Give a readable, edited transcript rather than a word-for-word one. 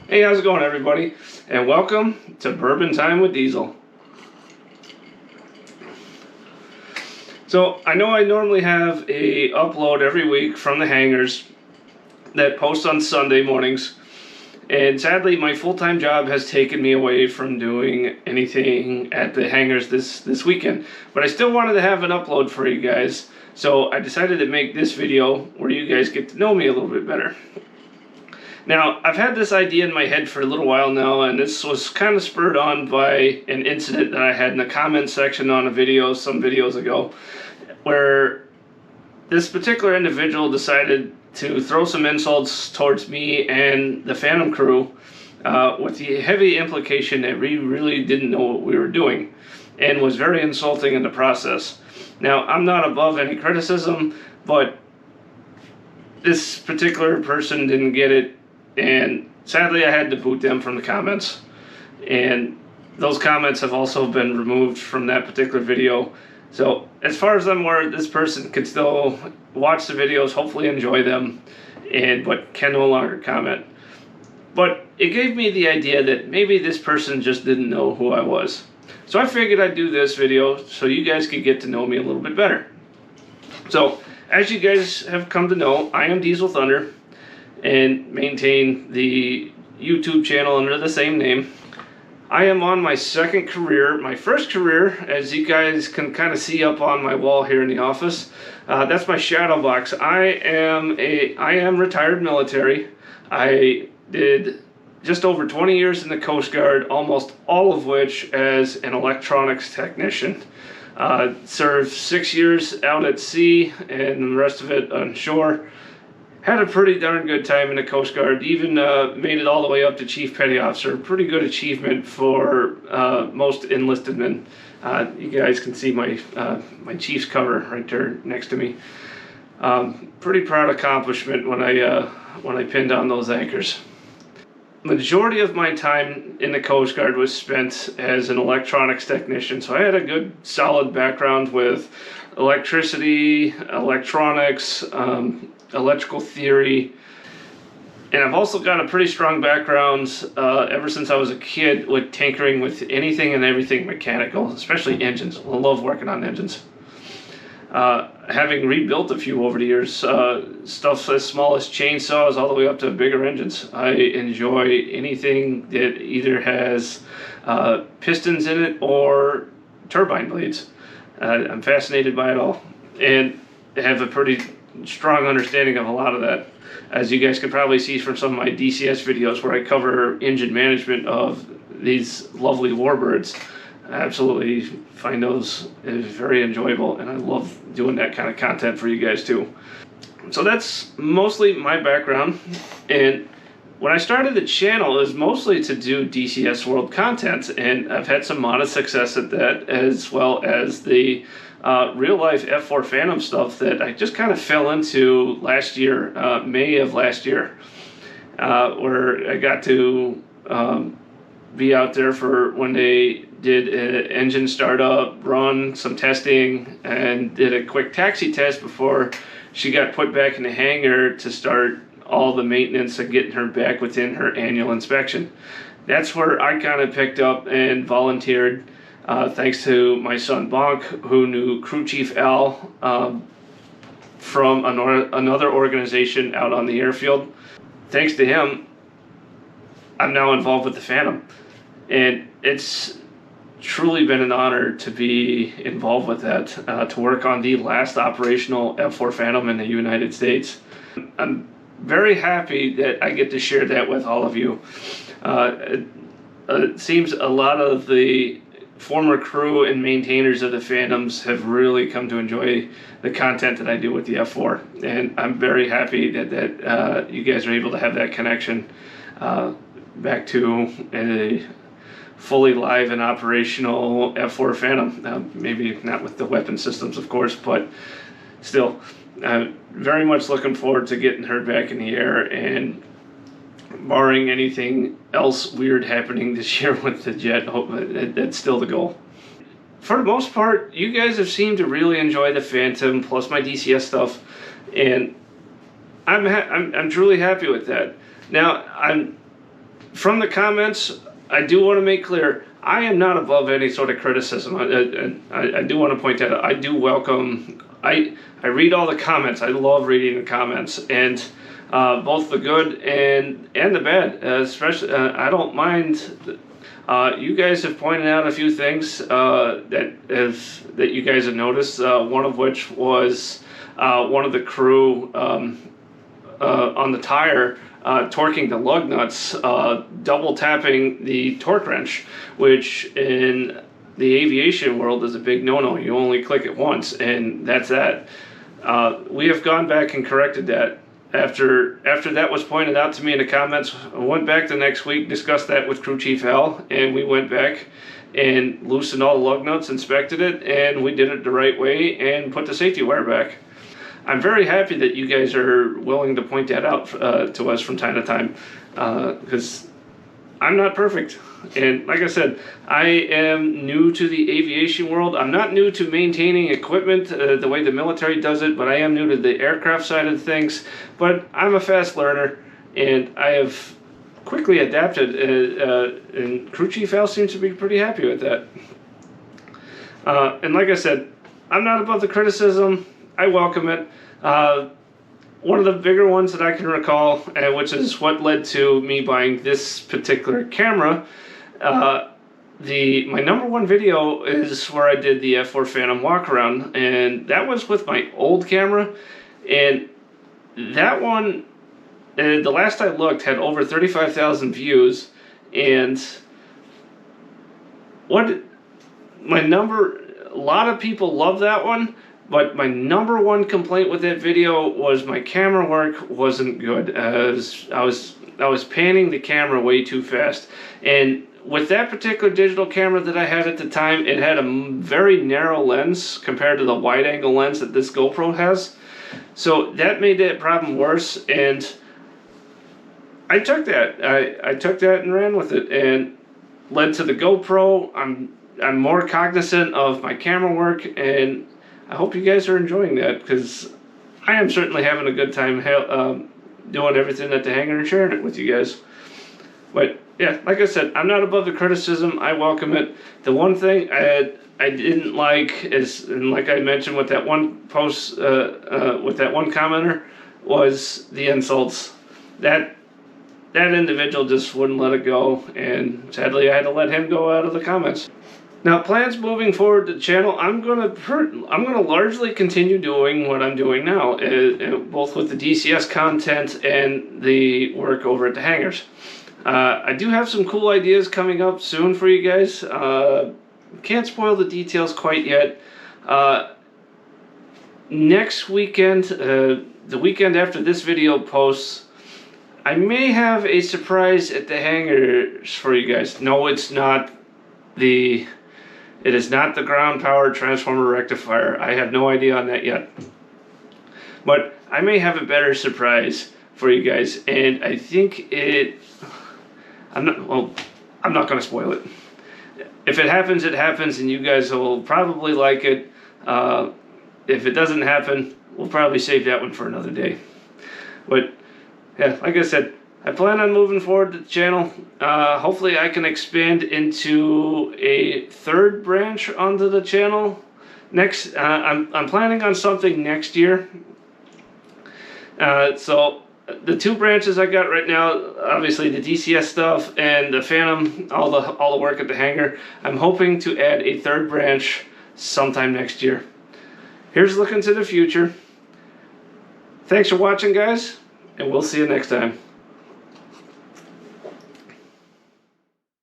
Hey, how's it going, everybody? And welcome to Bourbon Time with Diesel. So, I know I normally have a upload every week from the hangars that posts on Sunday mornings. And sadly, my full-time job has taken me away from doing anything at the hangars this weekend. But I still wanted to have an upload for you guys. So I decided to make this video where you guys get to know me a little bit better. Now, I've had this idea in my head for a little while now, and this was kind of spurred on by an incident that I had in the comment section on a video some videos ago, where this particular individual decided to throw some insults towards me and the Phantom crew with the heavy implication that we really didn't know what we were doing, and was very insulting in the process. Now, I'm not above any criticism, but this particular person didn't get it. And sadly, I had to boot them from the comments. And those comments have also been removed from that particular video. So as far as I'm aware, this person can still watch the videos, hopefully enjoy them, but can no longer comment. But it gave me the idea that maybe this person just didn't know who I was. So I figured I'd do this video so you guys could get to know me a little bit better. So as you guys have come to know, I am Diesel Thunder, and maintain the YouTube channel under the same name. I am on my second career. My first career, as you guys can kind of see up on my wall here in the office, that's my shadow box. I am retired military. I did just over 20 years in the Coast Guard, almost all of which as an electronics technician. Served 6 years out at sea and the rest of it on shore. Had a pretty darn good time in the Coast Guard, even made it all the way up to Chief Petty Officer. Pretty good achievement for most enlisted men. You guys can see my Chief's cover right there next to me. Pretty proud accomplishment when I pinned down those anchors. Majority of my time in the Coast Guard was spent as an electronics technician, so I had a good solid background with electricity, electronics, electrical theory, and I've also got a pretty strong background ever since I was a kid with tinkering with anything and everything mechanical, especially engines. I love working on engines. Having rebuilt a few over the years, stuff as small as chainsaws all the way up to bigger engines. I enjoy anything that either has pistons in it or turbine blades. I'm fascinated by it all, and have a pretty strong understanding of a lot of that, as you guys can probably see from some of my DCS videos where I cover engine management of these lovely warbirds. I absolutely find those very enjoyable, and I love doing that kind of content for you guys too. So that's mostly my background, and when I started the channel, it was mostly to do DCS World content, and I've had some modest success at that, as well as the real-life F4 Phantom stuff that I just kind of fell into last year, May of last year, where I got to be out there for when they did an engine startup, run some testing, and did a quick taxi test before she got put back in the hangar to start all the maintenance and getting her back within her annual inspection. That's where I kind of picked up and volunteered, thanks to my son Bonk, who knew Crew Chief Al from another organization out on the airfield. Thanks to him, I'm now involved with the Phantom, and it's truly been an honor to be involved with that, to work on the last operational F4 Phantom in the United States. I'm very happy that I get to share that with all of you. It seems a lot of the former crew and maintainers of the Phantoms have really come to enjoy the content that I do with the F4, and I'm very happy that you guys are able to have that connection back to a fully live and operational F4 Phantom. Maybe not with the weapon systems, of course, but still, I'm very much looking forward to getting her back in the air, and barring anything else weird happening this year with the jet, that's still the goal. For the most part, you guys have seemed to really enjoy the Phantom plus my DCS stuff, and I'm truly happy with that. Now, I'm from the comments, I do want to make clear, I am not above any sort of criticism. I do want to point that out. I do welcome, I read all the comments. I love reading the comments, and both the good and the bad. Especially, I don't mind. You guys have pointed out a few things that you guys have noticed. One of which was one of the crew on the tire torquing the lug nuts, double tapping the torque wrench, which in the aviation world is a big no-no. You only click it once, and that's that. We have gone back and corrected that. After that was pointed out to me in the comments, I went back the next week, discussed that with Crew Chief Hal, and we went back and loosened all the lug nuts, inspected it, and we did it the right way and put the safety wire back. I'm very happy that you guys are willing to point that out to us from time to time, because I'm not perfect. And like I said, I am new to the aviation world. I'm not new to maintaining equipment the way the military does it, but I am new to the aircraft side of things. But I'm a fast learner, and I have quickly adapted, and Crew Chief Al seems to be pretty happy with that. And like I said, I'm not above the criticism. I welcome it. One of the bigger ones that I can recall, which is what led to me buying this particular camera, my number one video is where I did the F4 Phantom walk around, and that was with my old camera, and that one, the last I looked, had over 35,000 views, and a lot of people love that one. But my number one complaint with that video was my camera work wasn't good. I was panning the camera way too fast. And with that particular digital camera that I had at the time, it had a very narrow lens compared to the wide angle lens that this GoPro has. So that made that problem worse, and I took that. I took that and ran with it, and led to the GoPro. I'm more cognizant of my camera work, and I hope you guys are enjoying that, because I am certainly having a good time doing everything at the hangar and sharing it with you guys. But yeah, like I said, I'm not above the criticism. I welcome it. The one thing I didn't like is, and like I mentioned with that one post, with that one commenter, was the insults. That individual just wouldn't let it go, and sadly I had to let him go out of the comments. Now, plans moving forward to the channel, I'm gonna largely continue doing what I'm doing now, both with the DCS content and the work over at the hangars. I do have some cool ideas coming up soon for you guys. Can't spoil the details quite yet. Next weekend, the weekend after this video posts, I may have a surprise at the hangars for you guys. No, it's not the... It is not the ground-powered transformer rectifier. I have no idea on that yet. But I may have a better surprise for you guys, and I think I'm not going to spoil it. If it happens, it happens, and you guys will probably like it. If it doesn't happen, we'll probably save that one for another day. But yeah, like I said, I plan on moving forward to the channel. Hopefully I can expand into a third branch onto the channel. Next, I'm planning on something next year. So the two branches I got right now, obviously the DCS stuff and the Phantom, all the work at the hangar. I'm hoping to add a third branch sometime next year. Here's looking to the future. Thanks for watching, guys, and we'll see you next time.